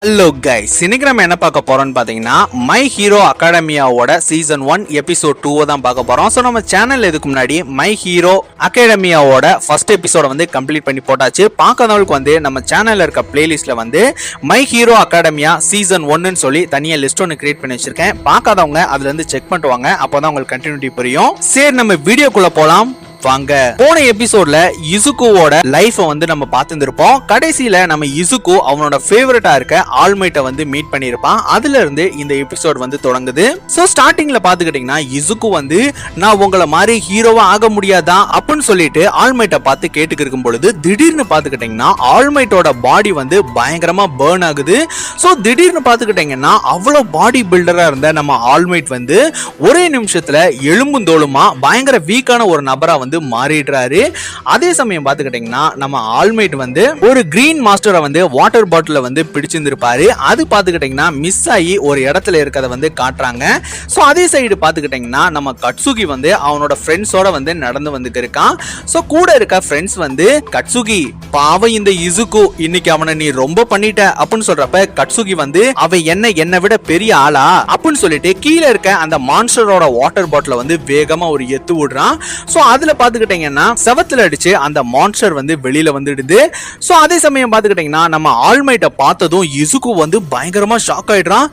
Hello guys, இன்னைக்கு நம்ம என்ன பார்க்க போறோம்னு பாத்தீங்கன்னா மை ஹீரோ அகாடமியாவோட சீசன் 1 எபிசோட் 2 தான் பார்க்க போறோம். ஸோ நம்ம சேனல் இதுக்கு முன்னாடி மை ஹீரோ அகாடமியாவோட ஃபர்ஸ்ட் எபிசோட வந்து கம்ப்ளீட் பண்ணி போட்டாச்சு. பார்க்காதவங்களுக்கு வந்து நம்ம சேனல்ல இருக்க பிளேலிஸ்ட்ல வந்து மை ஹீரோ அகாடமியா சீசன் 1ன்னு சொல்லி தனியா லிஸ்ட் ஒன்று கிரியேட் பண்ணி வச்சிருக்கேன். பார்க்காதவங்க அதுல இருந்து செக் பண்ணிட்டு வாங்க, அப்போதான் உங்களுக்கு கண்டினியூட்டி புரியும். சரி, நம்ம வீடியோக்குள்ள போலாம் வாங்க. போன எபிசோட்ல இசுகுவோட லைஃப் வந்து நம்ம பார்த்துருப்போம். கடைசியில நம்ம இசுகு அவனோட ஃபேவரட்டா இருக்க ஆல்மைட்டை வந்து மீட் பண்ணிருப்பான். அதுல இருந்து இந்த எபிசோட் வந்து தொடங்குது. சோ ஸ்டார்டிங்ல பாத்துக்கிட்டீங்கன்னா இசுகு வந்து நான் உங்களை மாதிரி ஹீரோவா ஆக முடியாதா அப்படின்னு சொல்லிட்டு ஆல்மைட்டை பார்த்து கேட்டுக்கு இருக்கும் பொழுது திடீர்னு பாத்துக்கிட்டீங்கன்னா ஆல்மைட்டோட பாடி வந்து பயங்கரமா பர்ன் ஆகுது. சோ திடீர்னு பாத்துக்கிட்டீங்கன்னா அவ்வளவு பாடி பில்டரா இருந்த நம்ம ஆல்மைட் வந்து ஒரே நிமிஷத்துல எலும்பும் தோலுமா பயங்கர வீக்கான ஒரு நபரா வந்து மாறிடுறாரு. அதே சமயம் பாத்துக்கிட்டீங்கன்னா நம்ம ஆல்மைட் வந்து ஒரு கிரீன் மாஸ்டரை வந்து வாட்டர் பாட்டில வந்து பிடிச்சிருந்திருப்பாரு. அது பாத்துக்கிட்டீங்கன்னா மிஸ் ஆகி ஒரு இடத்துல இருக்கத வந்து காட்டுறாங்க. சோ அதே சைடு பாத்துக்கிட்டீங்கன்னா நம்ம கட்சுகி வந்து அவனோட ஃப்ரெண்ட்ஸோட வந்து நடந்து வந்துட்டு இருக்கான். சோ கூட இருக்க ஃப்ரெண்ட்ஸ் வந்து கட்சுகி பாவம் இந்த இசுகு இன்னைக்கு அவனை நீ ரொம்ப பண்ணிட்ட அப்படின்னு சொல்றப்ப கட்சுகி வந்து அவ என்னை விட பெரிய ஆளா அப்படின்னு சொல்லிட்டு கீழே இருக்க அந்த மான்ஸ்டரோட வாட்டர் பாட்டில வந்து வேகமா ஒரு எத்து விடுறான். சோ அதுல பாத்துக்கிட்டீங்கன்னா செவத்துல அடிச்சு அந்த மான்ஸ்டர் வந்து வெளியில வந்துடுது. சோ அதே சமயம் பாத்துக்கிட்டீங்கன்னா நம்ம ஆல்மைட்டை பார்த்ததும் இசுகு வந்து பயங்கரமா ஷாக் ஆயிடுறான்.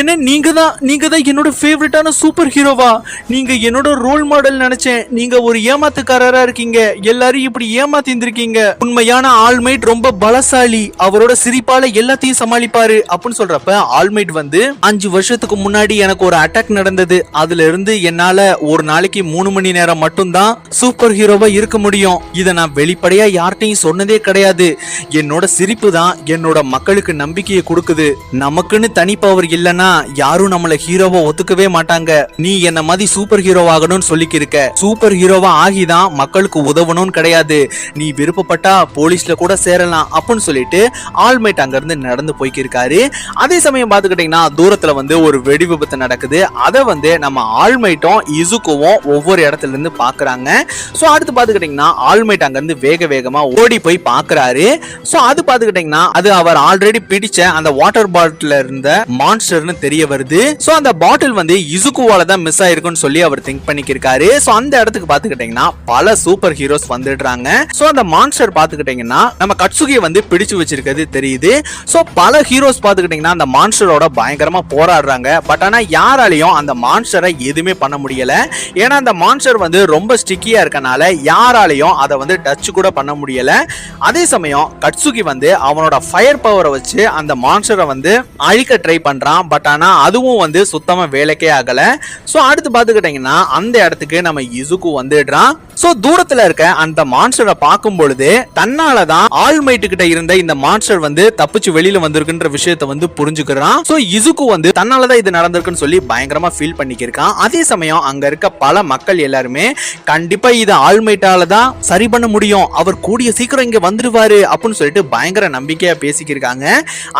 என்ன நீங்க தான் என்னோட ஃபேவரட்டான சூப்பர் ஹீரோவா? நீங்க என்னோட ரோல் மாடல் நினைச்சேன். நீங்க ஒரு ஏமாத்துக்காரரா இருக்கீங்க. எல்லாரும் இப்படி ஏமாத்திருக்கீங்க. உண்மையான ஆல்மைட் ரொம்ப பலசாலி. அவரோட சிரிப்பால எல்லாத்தையும் சமாளிப்பாரு அப்படின்னு சொல்றப்ப ஆல்மைட் வந்து 5 வருஷத்துக்கு முன்னாடி எனக்கு ஒரு அட்டாக் நடந்தது. அதுல இருந்து என்னால ஒரு நாளைக்கு 3 மணி நேரம் மட்டும்தான் சூப்பர் ஹீரோவா இருக்க முடியும். இதை நான் வெளிப்படையா யார்கிட்டையும் சொன்னதே கிடையாது. என்னோட சிரிப்பு தான் என்னோட மக்களுக்கு நம்பிக்கையை கொடுக்குது. நமக்குன்னு தனி பவர் இல்லைன்னா யாரும் நம்மள ஹீரோவா ஒத்துக்கவே மாட்டாங்க. நீ என்ன மாதிரி சூப்பர் ஹீரோ ஆகணும்னு சொல்லிக்கிருக்க. சூப்பர் ஹீரோவா ஆகிதான் மக்களுக்கு உதவணும்னு கிடையாது. நீ விருப்பப்பட்டா போலீஸ்ல கூட சேரலாம் அப்படின்னு சொல்லிட்டு ஆல்மைட் அங்க இருந்து நடந்து போய்க்கிருக்காரு. அதே சமயம் பாத்துக்கிட்டீங்கன்னா தூரத்துல வந்து ஒரு வெடி விபத்து நடக்குது. அதை வந்து நம்ம ஆல்மைட்டும் இசுகுவும் ஒவ்வொரு இடத்துல இருந்து பாக்குறாங்க. சோ அடுத்து பாத்துக்கிட்டீங்கன்னா ஆல்மைட் அங்க இருந்து வேகமா ஓடி போய் பாக்குறாரு. சோ அது பாத்துக்கிட்டீங்கன்னா அது அவர் ஆல்ரெடி பிடிச்ச அந்த வாட்டர் பாட்டில இருந்த மான்ஸ்டர் தெரிய வருது. சோ அந்த பாட்டில் வந்து இசுகுவால தான் மிஸ் ஆயிருக்குன்னு சொல்லி அவர் திங்க் பண்ணிக்கிருக்காரு. சோ அந்த இடத்துக்கு பாத்துக்கிட்டீங்கன்னா பல சூப்பர் ஹீரோஸ் வந்துடுறாங்க. சோ அந்த மான்ஸ்டர் பாத்துக்கிட்டீங்கன்னா நம்ம கட்சுகியை வந்து பிடிச்சு வச்சிருக்கிறது தெரியுது. சோ பல ஹீரோஸ் பாத்துக்கிட்டீங்கன்னா அந்த மான்ஸ்டரோட பயங்கரமா போராடுறாங்க. பட் ஆனா யாராலையும் அந்த மான்ஸ்டரை எதுவுமே பண்ண முடியல. ஏன்னா அந்த மான்ஸ்டர் வந்து ரொம்ப ஸ்டிக்கியா இருக்கனால யாராலையும் அதை வந்து டச் கூட பண்ண முடியல. அதே சமயம் கட்சுகி வந்து அவனோட ஃபயர் பவரை வச்சு அந்த மான்ஸ்டரை வந்து அழிக்க ட்ரை பண்றான். பட் ஆனா அதுவும் வந்து சுத்தமா வேலைக்கே ஆகல. சோ அடுத்து பாத்துக்கிட்டீங்கன்னா அந்த இடத்துக்கு நம்ம இசுகு வந்துடுறான். சோ தூரத்துல இருக்க அந்த மான்ஸ்டரை பார்க்கும் பொழுது தன்னாலதான் ஆல்மைட் கிட்ட இருந்த இந்த மான்ஸ்டர் வந்து தப்பிச்சு வெளியில வந்திருக்குன்ற விஷயத்தை வந்து புரிஞ்சுக்கிறான். சோ இசுகு வந்து தன்னாலதான் இது நடந்திருக்குன்னு சொல்லி பயங்கரமா ஃபீல் பண்ணிக்கிருக்கான். அதே சமயம் அங்க இருக்க பல மக்கள் எல்லாருமே கண்டிப்பா இது ஆல்மைட்டால தான் சரி பண்ண முடியும், அவர் கூடிய சீக்கிரம் இங்க வந்துடுவாரு அப்படின்னு சொல்லிட்டு பயங்கர நம்பிக்கையா பேசிக்கிருக்காங்க.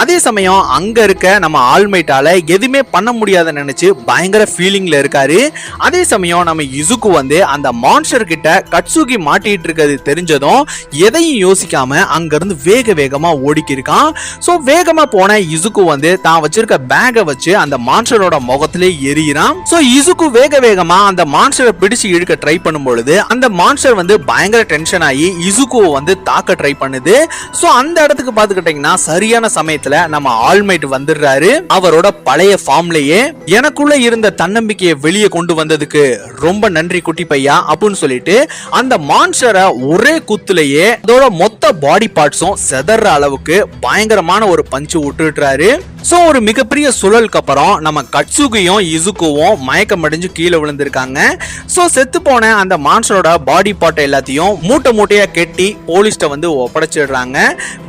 அதே சமயம் அங்க இருக்க நம்ம ஆல்மைட்டால எதுவுமே பண்ண முடியாத நினைச்சு பயங்கர ஃபீலிங்ல இருக்காரு. அதே சமயம் நம்ம இசுகு வந்து அந்த மான்ஸ்டர் கிட்ட கட்சுகி மாட்டிட்டு இருக்கிறது தெரிஞ்சதும் எதையும் யோசிக்காம அங்க இருந்து வேகமா ஓடிக்கிருக்கான். சோ வேகமா போன இசுகு வந்து தான் வச்சிருக்க பேக வச்சு அந்த மான்ஸ்டரோட முகத்திலே எரியிறான். சோ இசுகு வேகமா அந்த மான்ஸ்டரை பிடிச்சு இழுக்க ட்ரை பண்ணும் பொழுது அந்த மான்ஸ்டர் வந்து பயங்கர டென்ஷன் ஆகி இசுகுவை வந்து தாக்க ட்ரை பண்ணுது. சோ அந்த இடத்துக்கு பாத்துக்கிட்டீங்கன்னா சரியான சமயத்துல நம்ம ஆல்மைட் வந்துடுறாரு. அவரோட பழைய ஃபார்ம்லயே எனக்குள்ள இருந்த தன்னம்பிக்கையை வெளியே கொண்டு வந்ததுக்கு ரொம்ப நன்றி குட்டி பையா அப்படின்னு சொல்லிட்டு அந்த மான்ஸ்டரை ஒரே குத்துலயே அதோட மொத்த பாடி பார்ட்ஸும் செதற அளவுக்கு பயங்கரமான ஒரு பஞ்சு விட்டுறாரு. சோ ஒரு மிகப்பெரிய சுழலுக்கு அப்புறம் நம்ம கட்சுகியும் இசுகுவும் மயக்கம் அடைஞ்சு கீழே விழுந்திருக்காங்க. சோ செத்து போன அந்த மான்ஸ்டரோட பாடி பார்ட் எல்லாத்தையும் மூட்டையா கெட்டி போலீஸ்ட வந்து ஒப்படைச்சிடுறாங்க.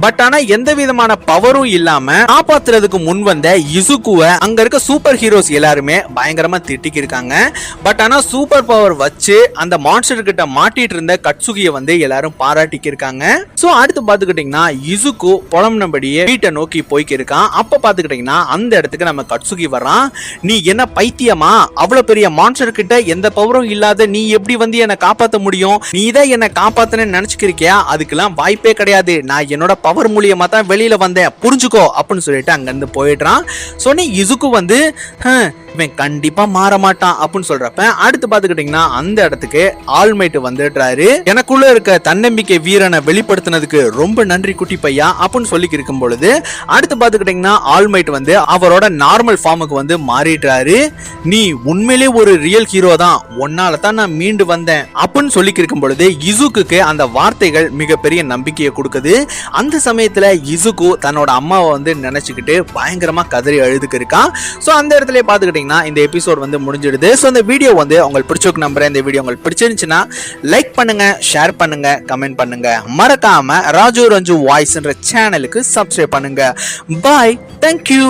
பட் ஆனா எந்த விதமான பவரும் இல்லாம காப்பாத்துறதுக்கு முன் வந்த இசுகுவை அங்க இருக்க சூப்பர் ஹீரோஸ் எல்லாருமே பயங்கரமா திட்டிக்கு இருக்காங்க. பட் ஆனா சூப்பர் பவர் வச்சு அந்த மான்ஸ்டர் கிட்ட மாட்டிட்டு இருந்த கட்சுகியை வந்து எல்லாரும் பாராட்டிக்கு இருக்காங்க. சோ அடுத்து பாத்துக்கிட்டீங்கன்னா இசுகு புலம்படியே வீட்டை நோக்கி போய்க்கு இருக்கான். அப்ப பாத்து பாத்துக்கிட்டீங்கன்னா அந்த இடத்துக்கு நம்ம கட்சுகி வர்றான். நீ என்ன பைத்தியமா? அவ்வளவு பெரிய மான்ஸ்டர் கிட்ட எந்த பவரும் இல்லாத நீ எப்படி வந்து என்ன காப்பாத்த முடியும்? நீ தான் என்ன காப்பாத்தன்னு நினைச்சுக்கிறியா? அதுக்கெல்லாம் வாய்ப்பே கிடையாது. நான் என்னோட பவர் மூலியமா தான் வெளியில வந்தேன், புரிஞ்சுக்கோ அப்படின்னு சொல்லிட்டு அங்க இருந்து போயிடுறான். சொன்ன இசுக்கு வந்து இவன் கண்டிப்பா மாற மாட்டான் அப்படின்னு சொல்றப்ப அடுத்து பாத்துக்கிட்டீங்கன்னா அந்த இடத்துக்கு ஆல்மைட் வந்துடுறாரு. எனக்குள்ள இருக்க தன்னம்பிக்கை வீரனை வெளிப்படுத்தினதுக்கு ரொம்ப நன்றி குட்டி பையா அப்படின்னு சொல்லி இருக்கும் பொழுது அடுத்து பாத்துக்கிட்டீங்கன்னா ஆல்மைட் வந்து அவரோட நார்மல் ஃபார்முக்கு வந்து மாறிடுறாரு. நீ உண்மையிலே ஒரு ரியல் ஹீரோ தான், உன்னால தான் நான் மீண்டு வந்தேன் அப்படின்னு சொல்லி இருக்கும் பொழுது இசுக்கு அந்த வார்த்தைகள் மிகப்பெரிய நம்பிக்கையை கொடுக்குது. அந்த சமயத்துல இசுக்கு தன்னோட அம்மாவை வந்து நினைச்சுக்கிட்டு பயங்கரமா கதறி அழுதுக்கு இருக்கான். சோ அந்த இடத்துல பாத்துக்கிட்டீங்கன்னா இந்த எபிசோட் வந்து முடிஞ்சிடுது. சோ இந்த வீடியோ வந்து உங்களுக்கு பிடிச்சிருக்கு நம்புறேன். இந்த வீடியோ உங்களுக்கு பிடிச்சிருந்துச்சுன்னா லைக் பண்ணுங்க, ஷேர் பண்ணுங்க, கமெண்ட் பண்ணுங்க. மறக்காம ராஜு ரஞ்சு வாய்ஸ்ன்ற சேனலுக்கு சப்ஸ்கிரைப் பண்ணுங்க. பாய், தேங்க்யூ.